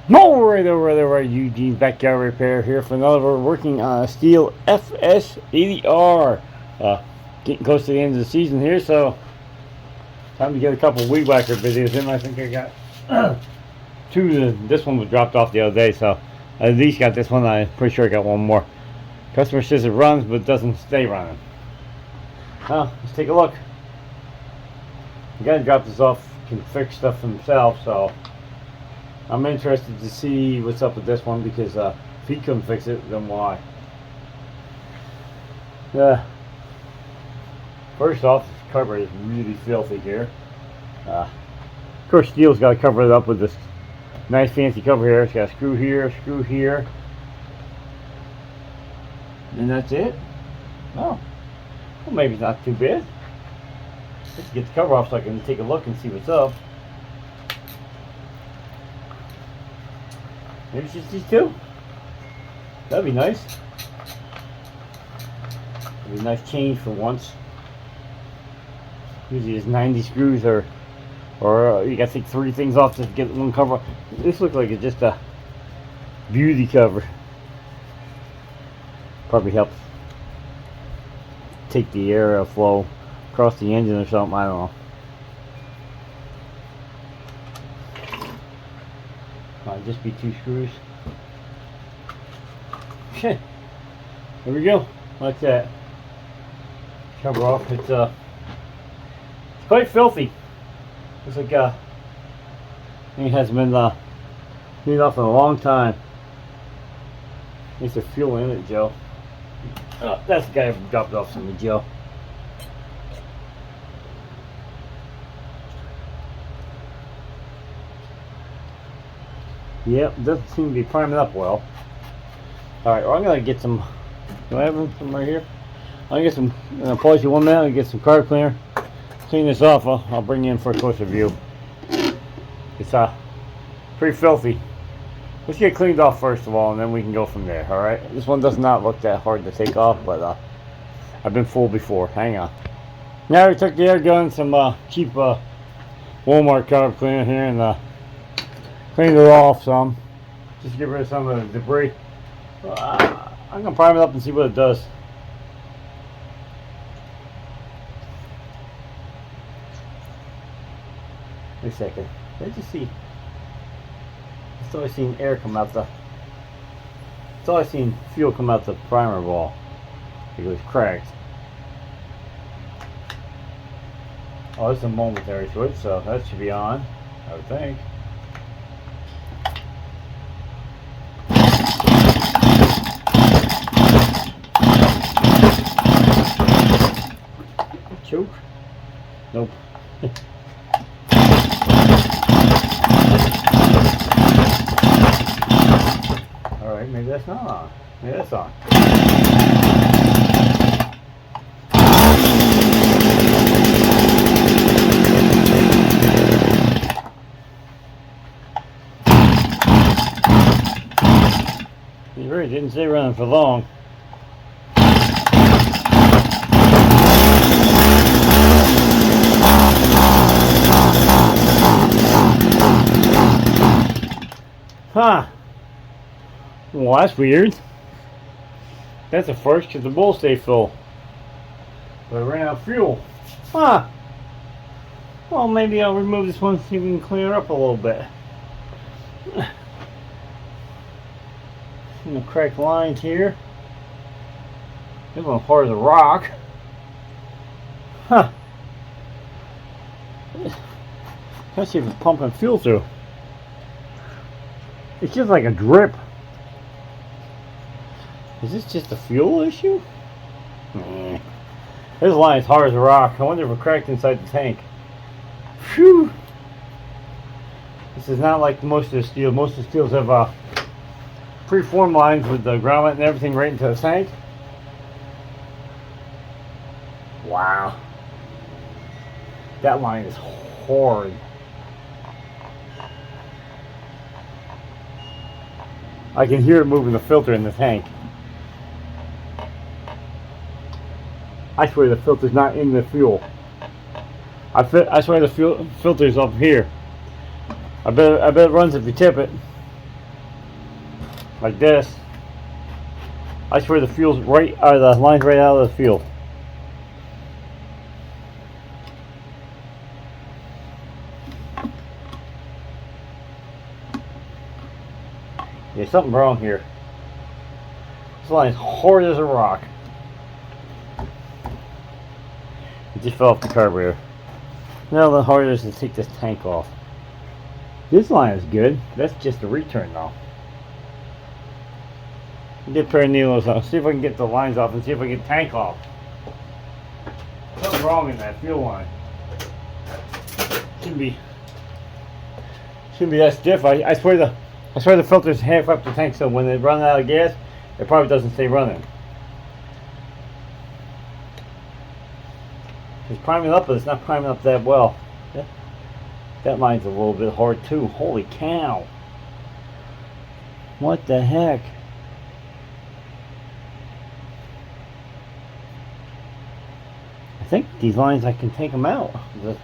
Alright, alright, Eugene's Backyard Repair here for another working on a Stihl FS80R. Getting close to the end of the season here, so time to get a couple weed whacker videos in. I think I got two. This one was dropped off the other day, so I at least got this one. I'm pretty sure I got one more. Customer says it runs, but doesn't stay running. Well, let's take a look. The guy who dropped this off can fix stuff himself, so I'm interested to see what's up with this one, because if he couldn't fix it, then why? First off, this cover is really filthy here. Of course, Stihl's got to cover it up with this nice fancy cover here. It's got a screw here, and that's it. Oh, well, maybe it's not too bad. Let's get the cover off so I can take a look and see what's up. Maybe it's just these two. That'd be nice. That'd be a nice change for once. Usually it's 90 screws, or you gotta take 3 things off just to get one cover. This looks like it's just a beauty cover. Probably helps take the air flow across the engine or something. I don't know. Might just be 2 screws. Okay, there we go. Like that. Cover off. It's quite filthy. Looks like it hasn't been cleaned off in a long time. Needs the fuel in it, Joe. Oh, that's the guy who dropped off some of Joe. Yep, doesn't seem to be priming up well. Alright, well, I'm going to get some. Do I have some right here? I'm going to get some. I'm going to pause you 1 minute and get some carb cleaner. Clean this off. I'll bring you in for a closer view. It's pretty filthy. Let's get it cleaned off first of all, and then we can go from there. Alright? This one does not look that hard to take off, but I've been fooled before. Hang on. Now we took the air gun, some cheap Walmart carb cleaner here, and cleaned it off some, just to get rid of some of the debris. I'm going to prime it up and see what it does. Wait a second. Let's just see. I thought I seen air come out the. I thought I seen fuel come out the primer ball. It was cracked. Oh, it's a momentary switch, so that should be on, I would think. Choke? Nope. Alright, maybe that's not on. Maybe that's on. You really didn't stay running for long. Huh. Well, that's weird. That's a first, because the bowl stayed full. But I ran out of fuel. Huh. Well, maybe I'll remove this one so we can clean it up a little bit. Some cracked lines here. This one's hard as a rock. Huh. Let's see if it's pumping fuel through. It's just like a drip. Is this just a fuel issue? This line is hard as a rock. I wonder if it cracked inside the tank. Phew! This is not like most of the Stihl. Most of the Stihls have pre-formed lines with the grommet and everything right into the tank. Wow. That line is hard. I can hear it moving the filter in the tank. I swear the filter's not in the fuel. I swear the filter's up here. I bet it runs if you tip it. like this, I swear the fuel's right, the line's right out of the fuel. There's something wrong here. This line's hard as a rock. It just fell off the carburetor. Now the hardest is to take this tank off. This line is good. That's just a return though. Get a pair of needles out. See if I can get the lines off and see if I can get the tank off. Something's wrong in that fuel line. Shouldn't be that stiff. I swear the filter's half up the tank, so when they run out of gas, it probably doesn't stay running. It's priming up, but it's not priming up that well. That line's a little bit hard too. Holy cow. What the heck? I think these lines, I can take them out of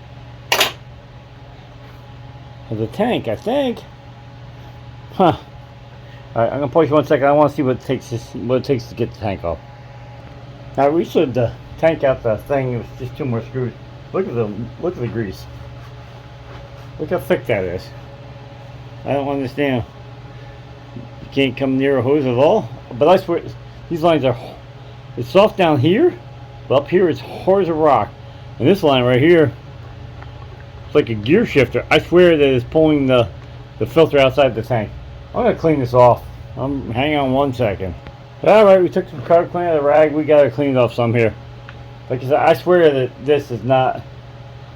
the tank, I think. Huh. Alright, I'm going to pause you 1 second. I want to see what it takes to get the tank off. Now, we should tank out the thing. It was just 2 more screws. Look at the grease. Look how thick that is. I don't understand. You can't come near a hose at all. But I swear, these lines are, it's soft down here, but up here it's hard as a rock. And this line right here, it's like a gear shifter. I swear that it's pulling the filter outside the tank. I'm going to clean this off. Hang on 1 second. Alright, we took some carb cleaner out of the rag. We got to clean it off some here. Like I said, I swear that this is not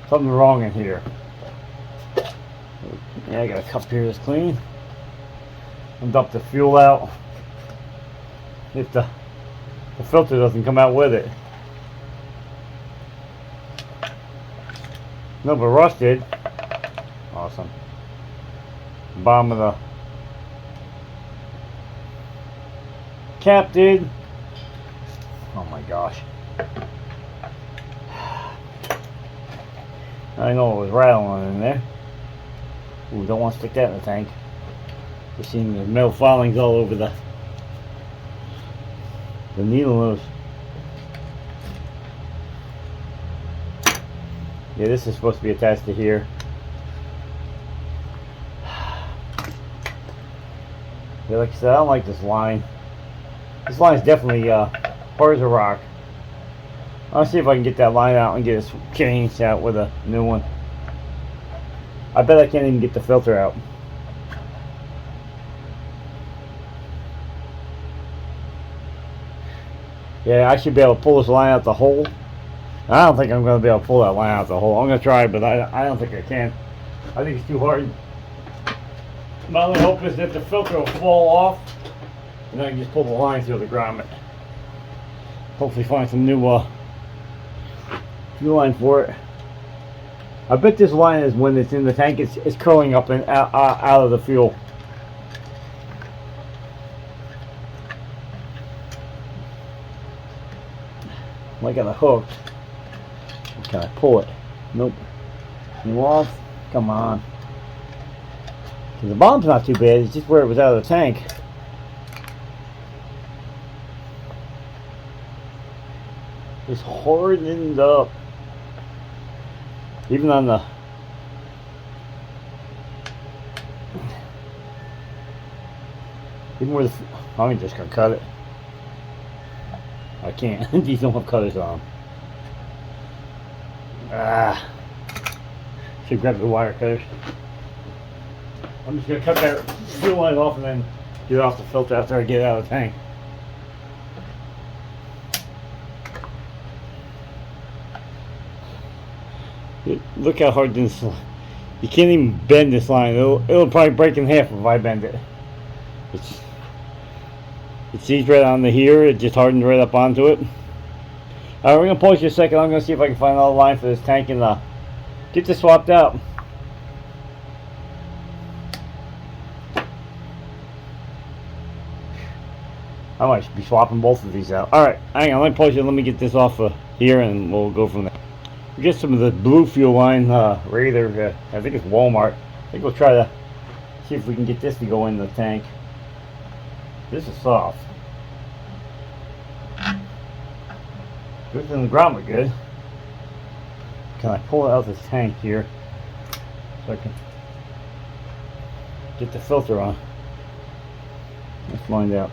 something wrong in here. Yeah, I got a cup here that's clean. And dump the fuel out. If the filter doesn't come out with it. No, but rust did. Awesome. Bottom of the cap did. Oh my gosh. I know it was rattling in there. Ooh, don't want to stick that in the tank. You're seeing the metal filings all over the needle nose. Yeah, this is supposed to be attached to here. Yeah, like I said, I don't like this line. This line is definitely hard as a rock. I'll see if I can get that line out and get it changed out with a new one. I bet I can't even get the filter out. Yeah, I should be able to pull this line out the hole. I don't think I'm going to be able to pull that line out the hole. I'm going to try, but I don't think I can. I think it's too hard. My only hope is that the filter will fall off, and I can just pull the line through the grommet. Hopefully find some new fuel line for it. I bet this line is, when it's in the tank, it's curling up and out of the fuel. I got it hooked. Can I pull it? Nope. You off? Come on. The bottom's not too bad. It's just where it was out of the tank. It's hardened up. Even on the where I'm just gonna cut it. I can't. These don't have cutters on them. Should grab the wire cutters. I'm just gonna cut that fuel line off and then get it off the filter after I get it out of the tank. Look how hard this. You can't even bend this line. It'll probably break in half if I bend it. It sees right on the here. It just hardened right up onto it. Alright, we're gonna pause you a second. I'm gonna see if I can find another line for this tank and get this swapped out. I might be swapping both of these out. Alright, hang on, let me pause you. Let me get this off here and we'll go from there. We get some of the blue fuel line Raider. I think it's Walmart. I think we'll try to see if we can get this to go in the tank. This is soft. Good in the grommet, good. Can I pull out this tank here so I can get the filter on? Let's find out.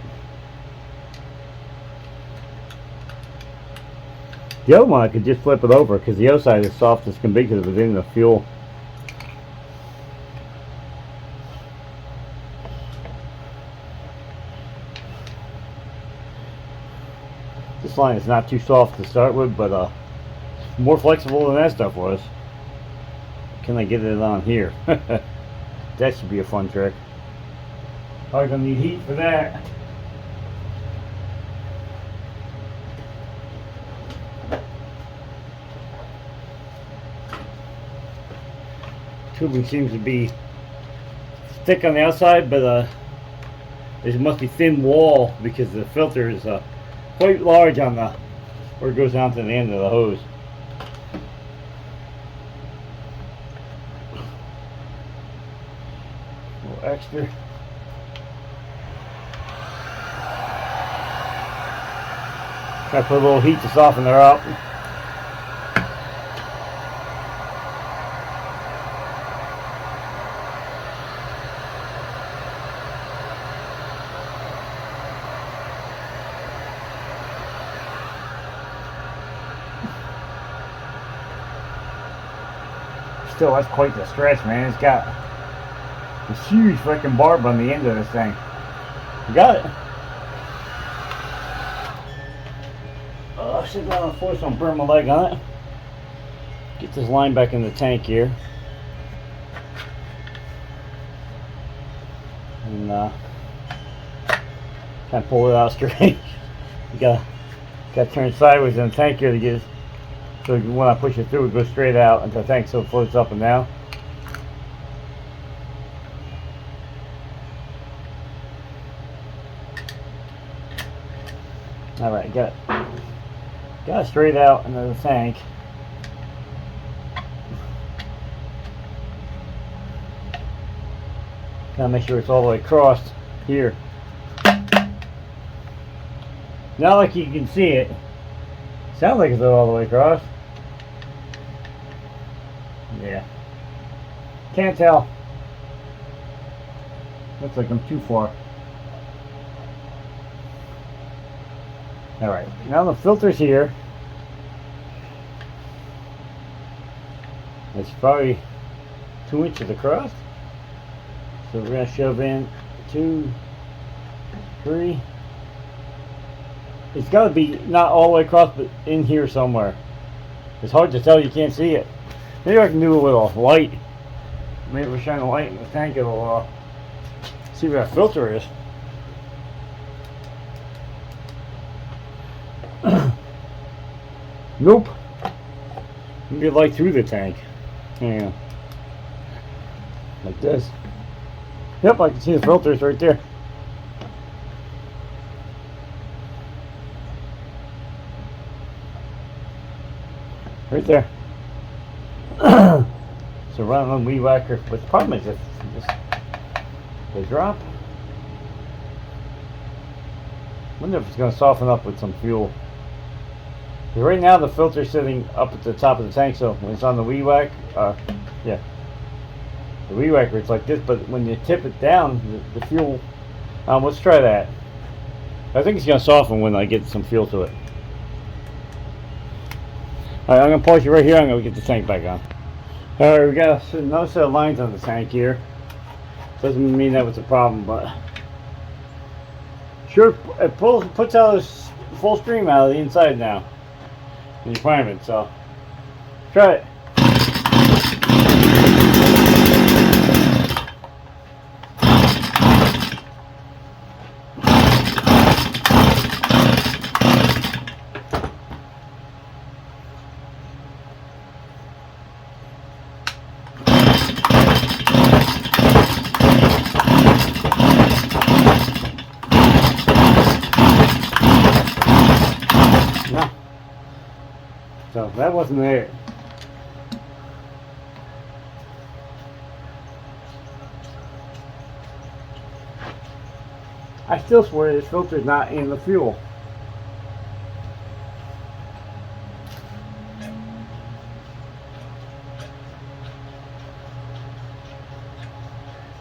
The other one I could just flip it over because the other side is soft as can be because it was in the fuel. This line is not too soft to start with, but more flexible than that stuff was. Can I get it on here? That should be a fun trick. Probably gonna need heat for that. Tubing seems to be thick on the outside, but there must be thin wall because the filter is quite large on the where it goes down to the end of the hose. A little extra. Try to put a little heat to soften her up. Still, that's quite the stretch, man. It's got this huge freaking barb on the end of this thing. You got it. Oh, shit, I'm forced to burn my leg on it. Get this line back in the tank here. And kind of pull it out straight. You gotta turn sideways in the tank here to get it. So when I push it through, it goes straight out into the tank so it floats up and down. Alright, got it straight out into the tank. Gotta make sure it's all the way across here. Not like you can see it. Sounds like it's all the way across. Yeah. Can't tell. Looks like I'm too far. Alright, now the filter's here. It's probably 2 inches across. So we're going to shove in 2, 3. It's got to be not all the way across, but in here somewhere. It's hard to tell, you can't see it. Maybe I can do it with a light. Maybe if we shine a light in the tank, it'll see where that filter is. Nope. Maybe a light through the tank. Yeah. Like this. Yep, I can see the filters right there. Right there. So run on weed whacker. But the problem is if they drop. Wonder if it's going to soften up with some fuel. Right now the filter's sitting up at the top of the tank, so when it's on the weed whack, yeah, the weed whacker it's like this. But when you tip it down, the fuel. Let's try that. I think it's going to soften when I get some fuel to it. Alright, I'm going to pause you right here. I'm going to get the tank back on. Alright, we got another set of lines on the tank here. Doesn't mean that was a problem, but sure, it puts out a full stream out of the inside now. In your priming, so try it. So that wasn't there. I still swear this filter is not in the fuel.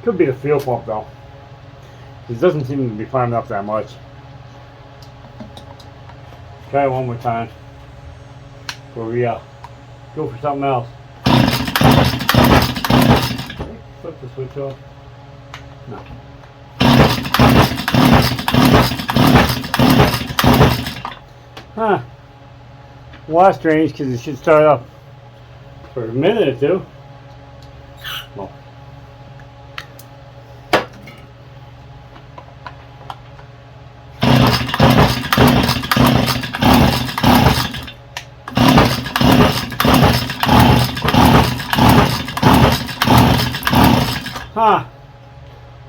Could be the fuel pump though. It doesn't seem to be priming up that much. Try it one more time before we go for something else. Flip the switch off. No. Huh. Well, that's strange because it should start up for a minute or two. Well. Huh.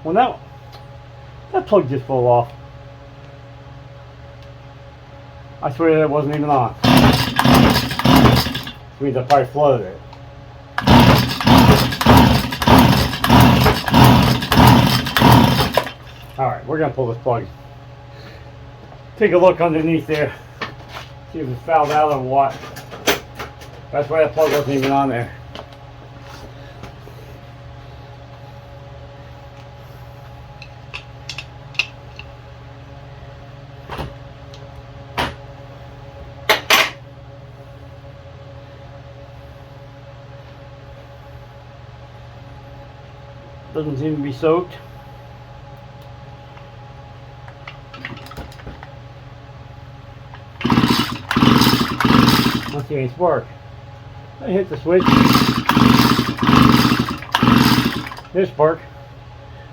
Well, that plug just fell off. I swear that wasn't even on. Which means I probably flooded it. Alright, we're gonna pull this plug. Take a look underneath there. See if it's fouled out or what. That's why that plug wasn't even on there. Doesn't seem to be soaked. Must see any spark. I hit the switch. There's spark.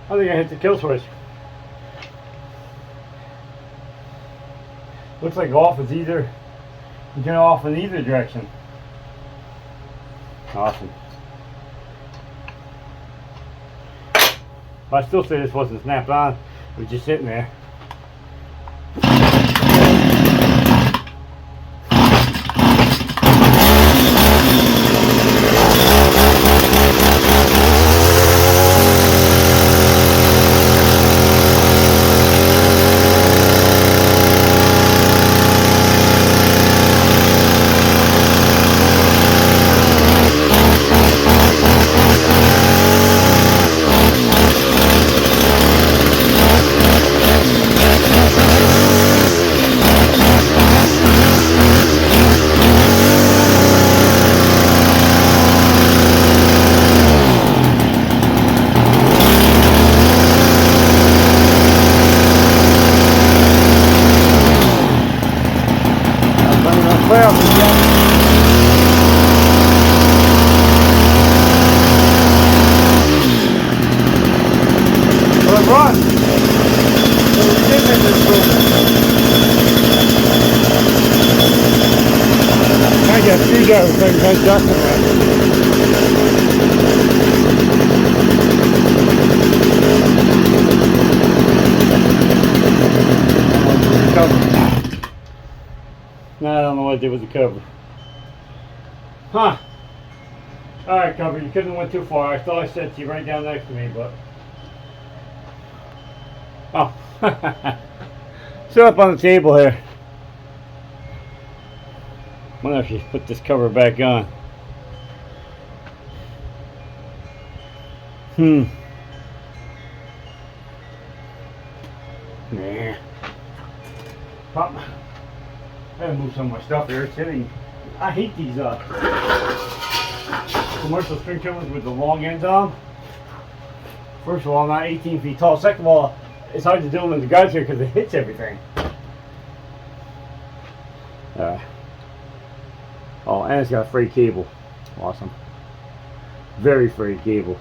I think I hit the kill switch. Looks like off is either, you can off in either direction. Awesome. I still say this wasn't snapped on, it was just sitting there. Run! I got two doors so I can cut ducks No, I don't know what I did with the cover. Huh. Alright, cover, you couldn't have went too far. I thought I said to you right down next to me, but... Oh. Sit up on the table here. Wonder if you put this cover back on. Nah. Pop. I gotta move some of my stuff here. It's hitting. I hate these commercial string trimmers with the long ends on. First of all, I'm not 18 feet tall. Second of all, it's hard to do them in the guys here because it hits everything. Oh, and it's got a frayed cable. Awesome. Very frayed cable.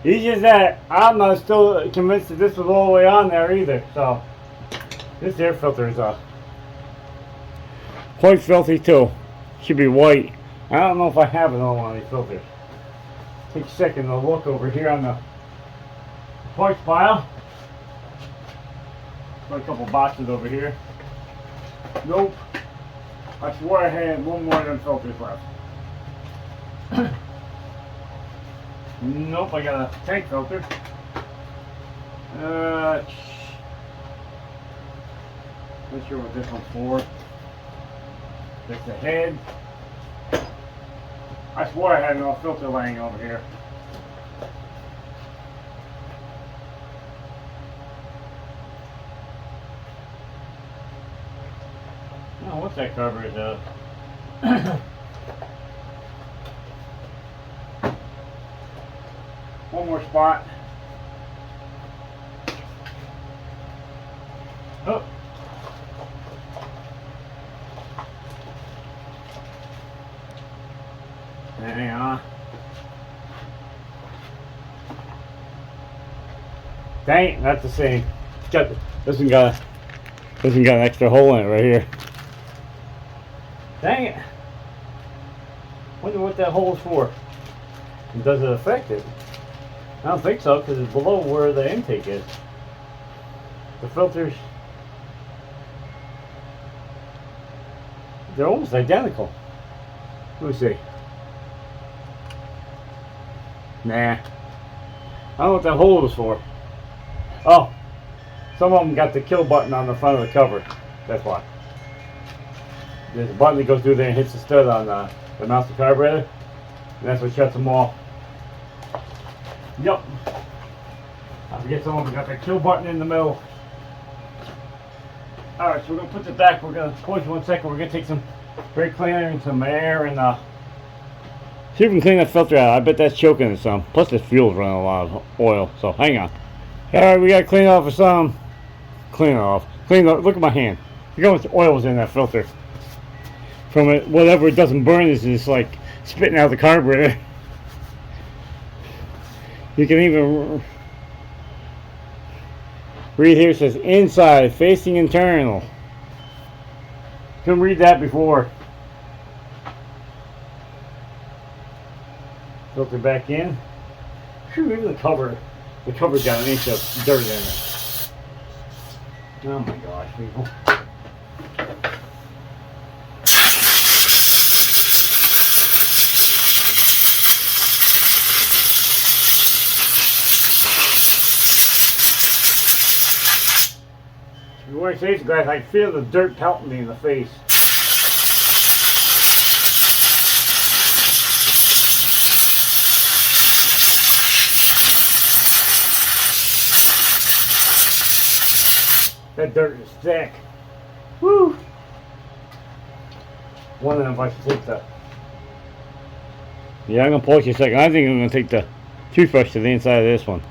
It's just that I'm not still convinced that this was all the way on there either. So this air filter is quite filthy too. Should be white. I don't know if I have it on one of these filters. Take a second to look over here on the parts pile. Got a couple boxes over here. Nope. I swore I had one more of them filters left. Nope, I got a tank filter. Not sure what this one's for. It's the head. I swore I had no filter laying over here. Oh, what's that carburetor? One more spot. Oh. Hang on. Dang, that's the same. This one got an extra hole in it right here. Dang it. Wonder what that hole is for. And does it affect it? I don't think so, because it's below where the intake is. The filters, they're almost identical. Let me see. Nah. I don't know what that hole is for. Oh, some of them got the kill button on the front of the cover. That's why. There's a button that goes through there and hits the stud on the mounts of the carburetor. And that's what shuts them off. Yep. I forget some of them got that kill button in the middle. Alright, so we're going to put this back. We're going to pause for 1 second. We're going to take some brake cleaner and some air and see if we can clean that filter out. I bet that's choking it some. Plus this fuel's running a lot of oil. So hang on. Alright, we got to clean off of some. Clean it off. Clean it off. Look at my hand. Look how much oil was in that filter. From it, whatever it doesn't burn is just like spitting out the carburetor. You can even read here, it says inside facing internal. Couldn't read that before. Filter back in. Phew, even the cover got an inch of dirt in it. Oh my gosh, people. If you're wearing safety glasses, I can feel the dirt pelting me in the face. That dirt is thick. Woo! One of them, if I should take the... Yeah, I'm going to pause you a second. I think I'm going to take the toothbrush to the inside of this one.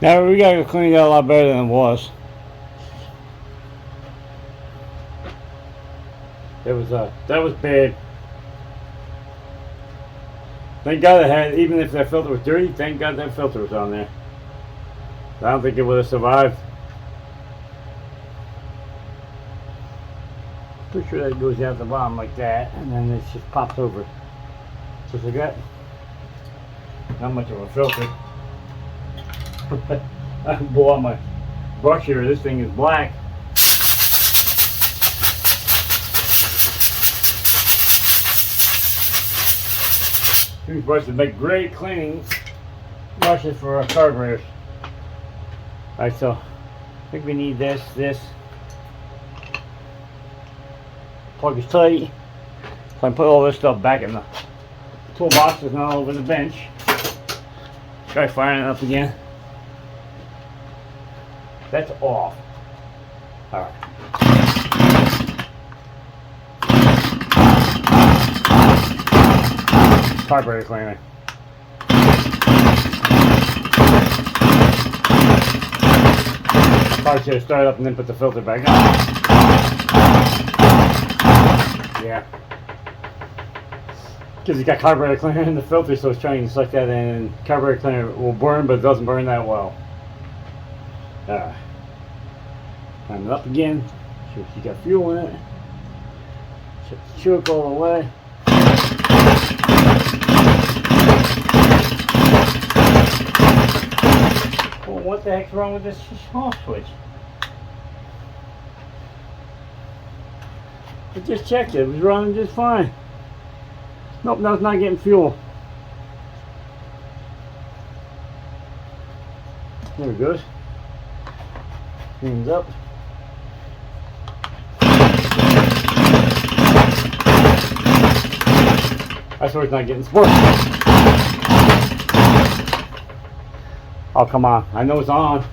Now, we got to clean it out a lot better than it was. That was bad. Thank God I had, even if that filter was dirty, thank God that filter was on there. I don't think it would have survived. Pretty sure that goes out the bottom like that, and then it just pops over. Just like that. Not much of a filter. I can blow out my brush here. This thing is black. Toothbrushes make great cleaning brushes for our carburetors. Alright, so I think we need this. Plug is tight. So I put all this stuff back in the toolboxes and all over the bench. Try firing it up again. That's off. Alright. Carburetor cleaner. Probably should have started up and then put the filter back on. Yeah. Because it's got carburetor cleaner in the filter, so it's trying to suck that in, and carburetor cleaner will burn, but it doesn't burn that well. Alright. Prime it up again. Sure you got fuel in it. Check the choke all the way. Well, what the heck's wrong with this off switch? I just checked it. It was running just fine. Nope, no, it's not getting fuel. There it goes. Cleans up. That's where it's not getting spark. Oh, come on. I know it's on.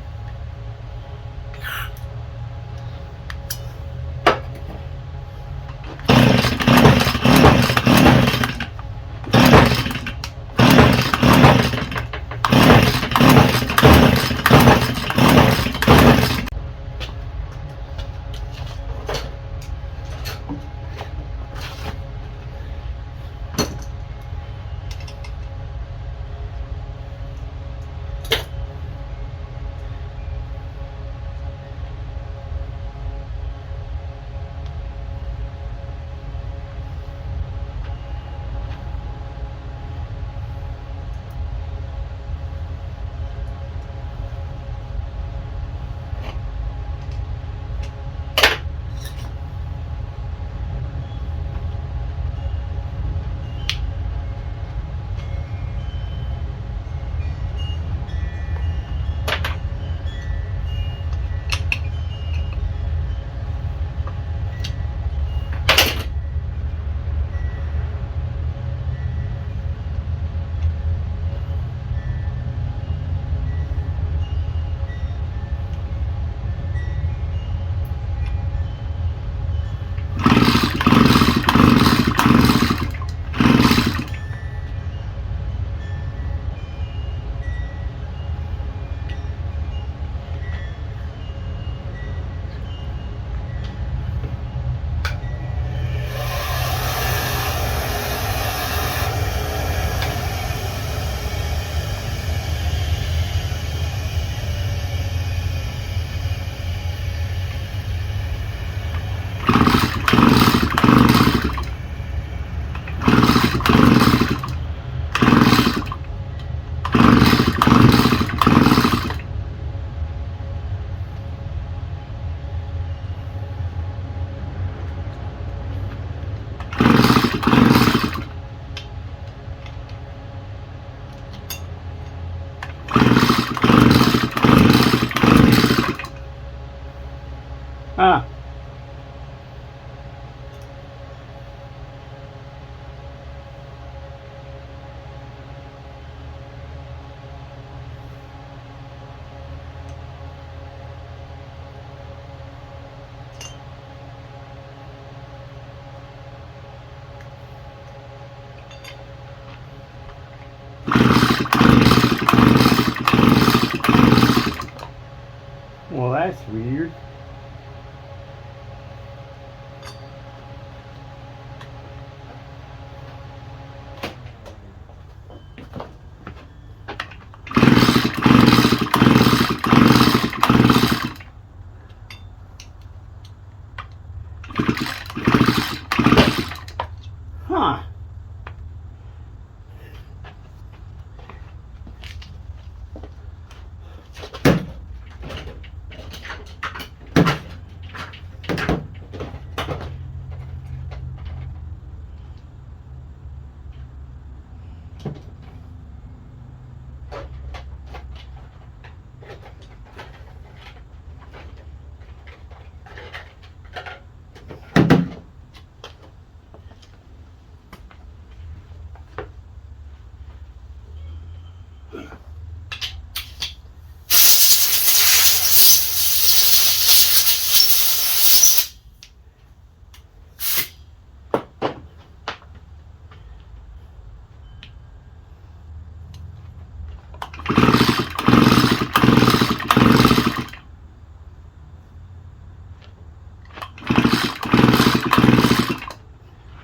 Ah. Well, that's weird. Huh.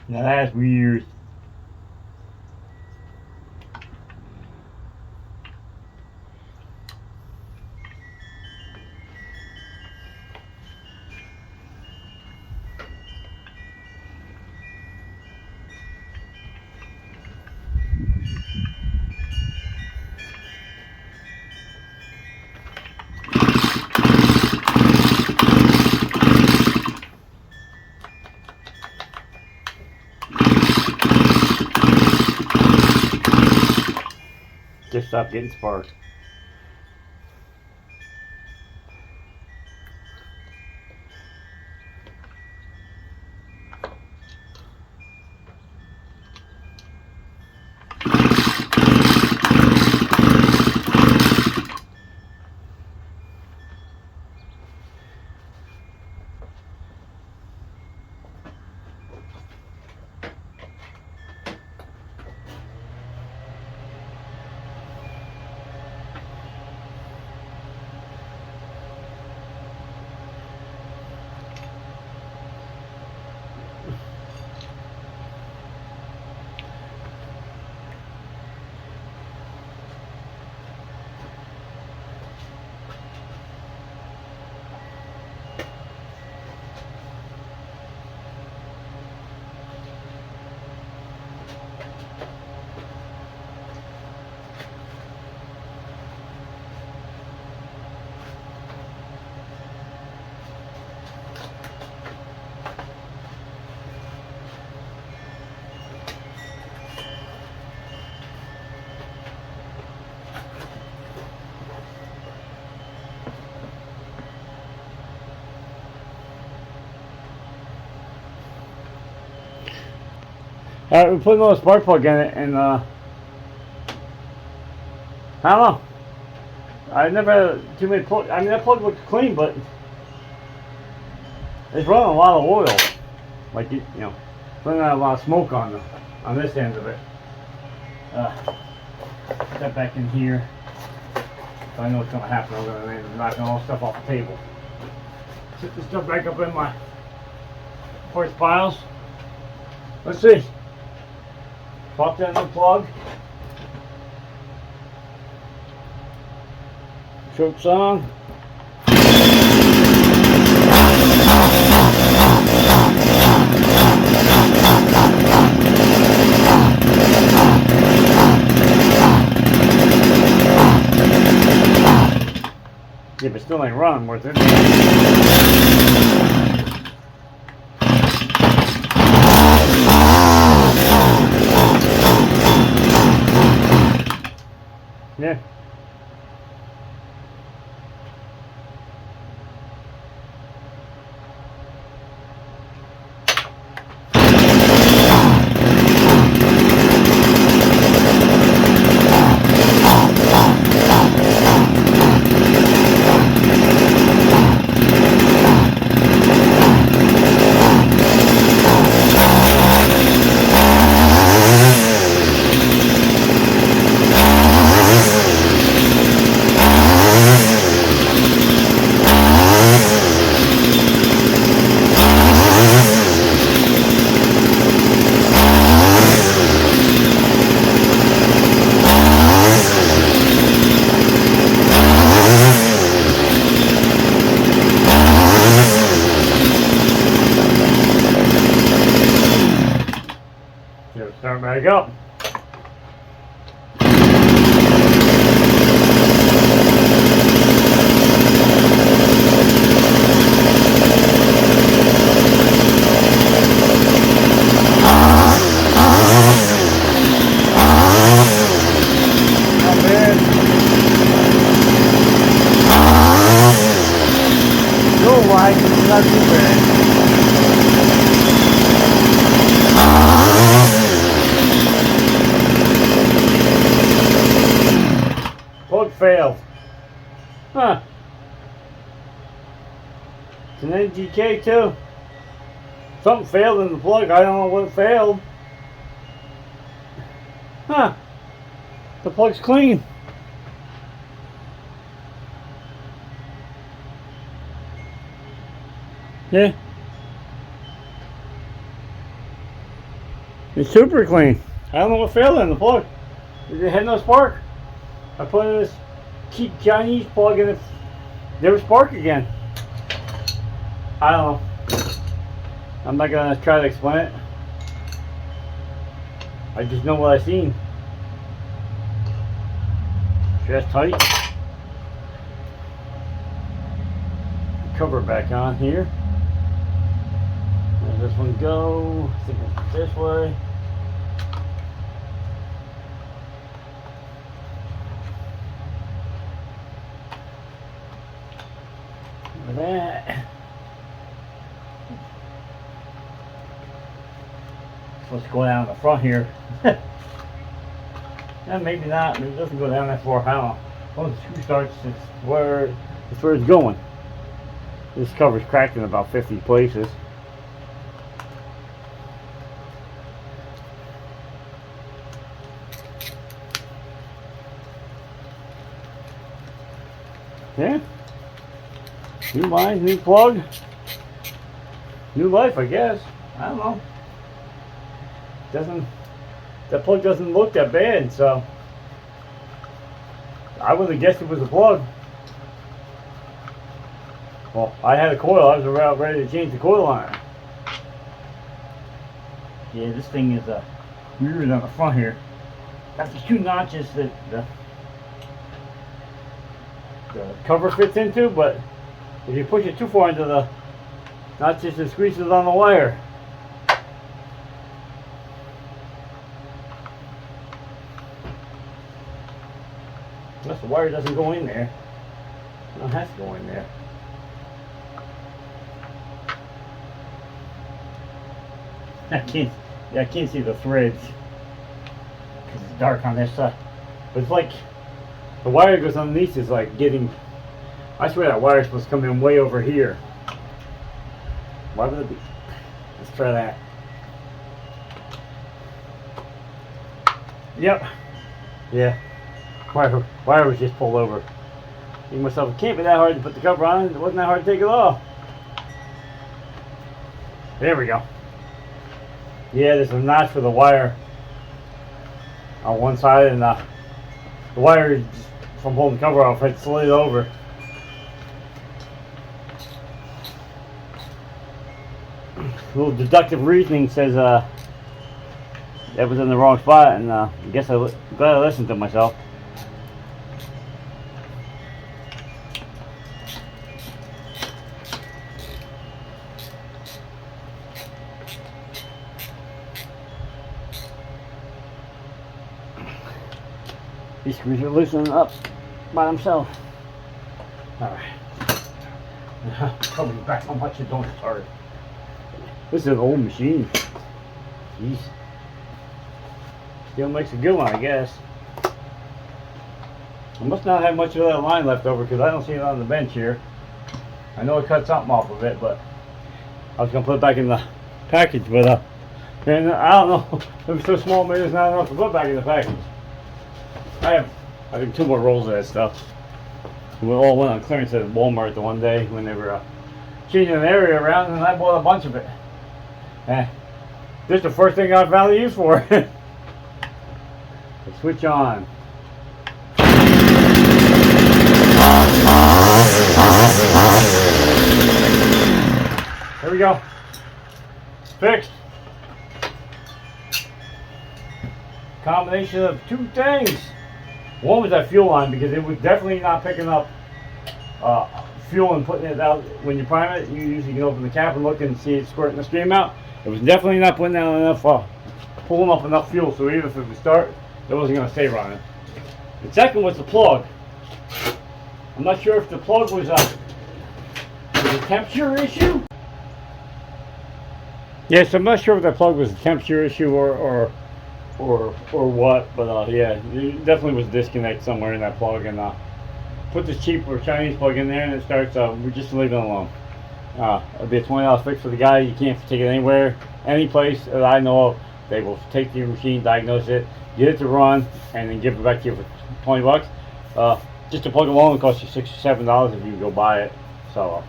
Now that's weird. stop getting sparks. Alright, we put another spark plug in it, and I don't know. I never had too many plugs. I mean, that plug looks clean, but it's running a lot of oil. Like, you know, running out a lot of smoke on this end of it. Put that back in here. So I know what's going to happen. I'm going to end up knocking all the stuff off the table. Set this stuff back up in my parts piles. Let's see. Pop that new plug. Choke's on. Yeah, but still ain't running worth it. Yeah. Start back up. Not bad. No light, not too bad. Plug failed. Huh. It's an NGK too. Something failed in the plug. I don't know what failed. Huh. The plug's clean. Yeah. It's super clean. I don't know what failed in the plug. It had no spark. I put in this cheap Chinese plug and it never sparked again. I don't know. I'm not gonna try to explain it. I just know what I seen. Chest tight. Cover back on here. Where does this one go? I think it's this way. for that. Supposed to go down the front here. And maybe not. Maybe it doesn't go down that far. I don't know. Once the screw starts, it's where it's going. This cover's cracked in about 50 places. Yeah. New line, new plug. New life, I guess. I don't know. That plug doesn't look that bad, so I would have guessed it was a plug. Well, I had a coil. I was about ready to change the coil on it. Yeah, this thing is weird on the front here. Got these 2 notches that the cover fits into, but if you push it too far into the notches, it squeezes on the wire. Unless the wire doesn't go in there. It has to go in there. I can't see the threads because it's dark on this side. But it's like the wire goes underneath is like getting. I swear that wire is supposed to come in way over here. Why would it be? Let's try that. Yep. Yeah. Wire was just pulled over. Thinking myself, it can't be that hard to put the cover on. It wasn't that hard to take it off. There we go. Yeah, there's a notch for the wire on one side, and the wire from pulling the cover off, it slid over. A little deductive reasoning says that was in the wrong spot, and I guess I'm glad I listened to myself. These screws are loosening up by themselves. Alright. Coming back how much it don't start. This is an old machine. Jeez. Still makes a good one, I guess. I must not have much of that line left over because I don't see it on the bench here. I know I cut something off of it, but I was going to put it back in the package, but and I don't know. It was so small, maybe there's not enough to put back in the package. I think 2 more rolls of that stuff. We all went on clearance at Walmart the one day when they were changing an area around, and I bought a bunch of it. This is the first thing I found a use for. Switch on. There we go. Fixed. Combination of 2 things. One was that fuel line because it was definitely not picking up fuel and putting it out. When you prime it, you usually can open the cap and look and see it squirting the stream out. It was definitely not putting out enough, pulling up enough fuel, so even if it would start, it wasn't going to stay running. The second was the plug. I'm not sure if the plug was a temperature issue. Yes, I'm not sure if that plug was a temperature issue or what, but yeah, it definitely was a disconnect somewhere in that plug, and put this cheap or Chinese plug in there and it starts, we're just leaving it alone. It'll be a $20 fix for the guy. You can't take it anywhere, any place that I know of. They will take your machine, diagnose it, get it to run, and then give it back to you for 20 bucks. Just to plug it alone, it costs you $6 or $7 if you go buy it. So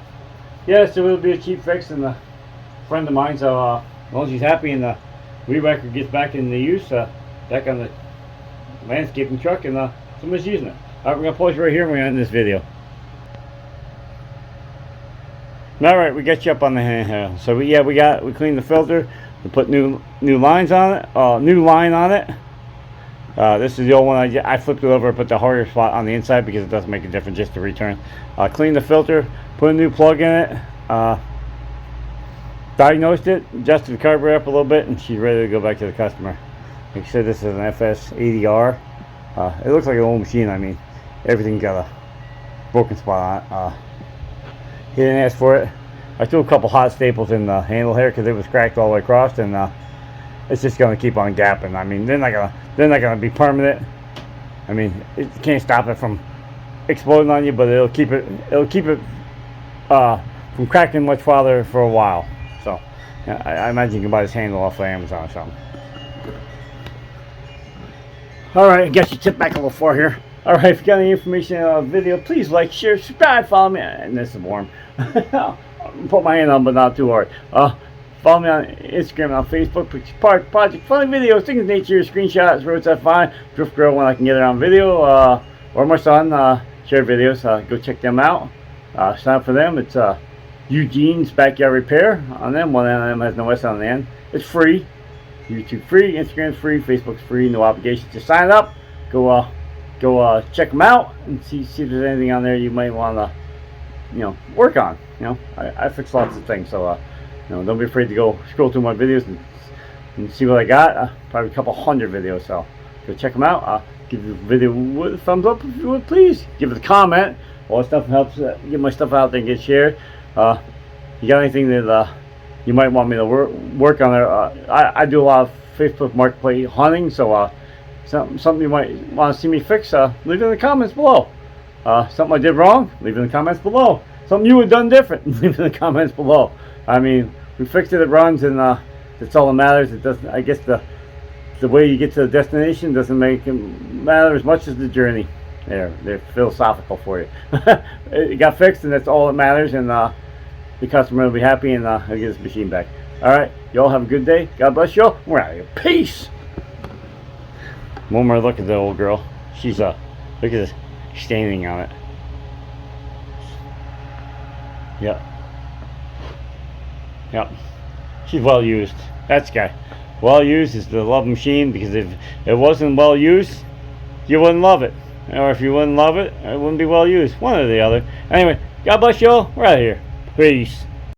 yeah, so it'll be a cheap fix, and a friend of mine, so as long as he's happy and the weed whacker gets back into use, back on the landscaping truck, and somebody's using it. Alright, we're going to pause right here and we're going to end this video. Alright, we got you up on the handheld. So we cleaned the filter, we put new lines on it, new line on it. This is the old one. I flipped it over and put the harder spot on the inside because it doesn't make a difference just to return. Cleaned the filter, put a new plug in it, diagnosed it, adjusted the carburetor up a little bit, and she's ready to go back to the customer. Like I said, this is an FS80R. It looks like an old machine. I mean, everything got a broken spot on it. He didn't ask for it. I threw a couple hot staples in the handle here because it was cracked all the way across, and it's just gonna keep on gapping. I mean, they're not gonna be permanent. I mean, it can't stop it from exploding on you, but it'll keep it from cracking much farther for a while. So I imagine you can buy this handle off of Amazon or something. Alright, I guess you tip back a little far here. Alright, if you got any information on the video, please like, share, subscribe, follow me. And this is warm. Put my hand on, but not too hard. Follow me on Instagram and on Facebook. Project Funny Videos, things of nature, screenshots, roadside fine, Drift Girl when I can get it on video, or my son, share videos. Go check them out. Sign up for them. It's Eugene's Backyard Repair on them. One of them has no S on the end. It's free. YouTube free, Instagram's free, Facebook's free, no obligation. Just sign up. Go check them out and see if there's anything on there you might want to, work on. I fix lots of things, so don't be afraid to go scroll through my videos and see what I got. Probably a couple hundred videos, so go check them out. Give the video a thumbs up if you would, please. Give it a comment. All that stuff helps get my stuff out there and get shared. You got anything that you might want me to work on there? I do a lot of Facebook Marketplace hunting, so something you might want to see me fix, leave it in the comments below. Something I did wrong, leave it in the comments below. Something you would have done different, leave it in the comments below. I mean, we fixed it, it runs, and that's all that matters. It doesn't. I guess the way you get to the destination doesn't make it matter as much as the journey. They're philosophical for you. It got fixed, and that's all that matters, and the customer will be happy, and he'll get his machine back. Alright, y'all have a good day. God bless y'all. We're out of here. Peace! One more look at the old girl. She's look at this staining on it. Yep. She's well used. That's the guy. Well used is the love machine, because if it wasn't well used, you wouldn't love it. Or if you wouldn't love it, it wouldn't be well used. One or the other. Anyway, God bless y'all. We're out of here. Peace.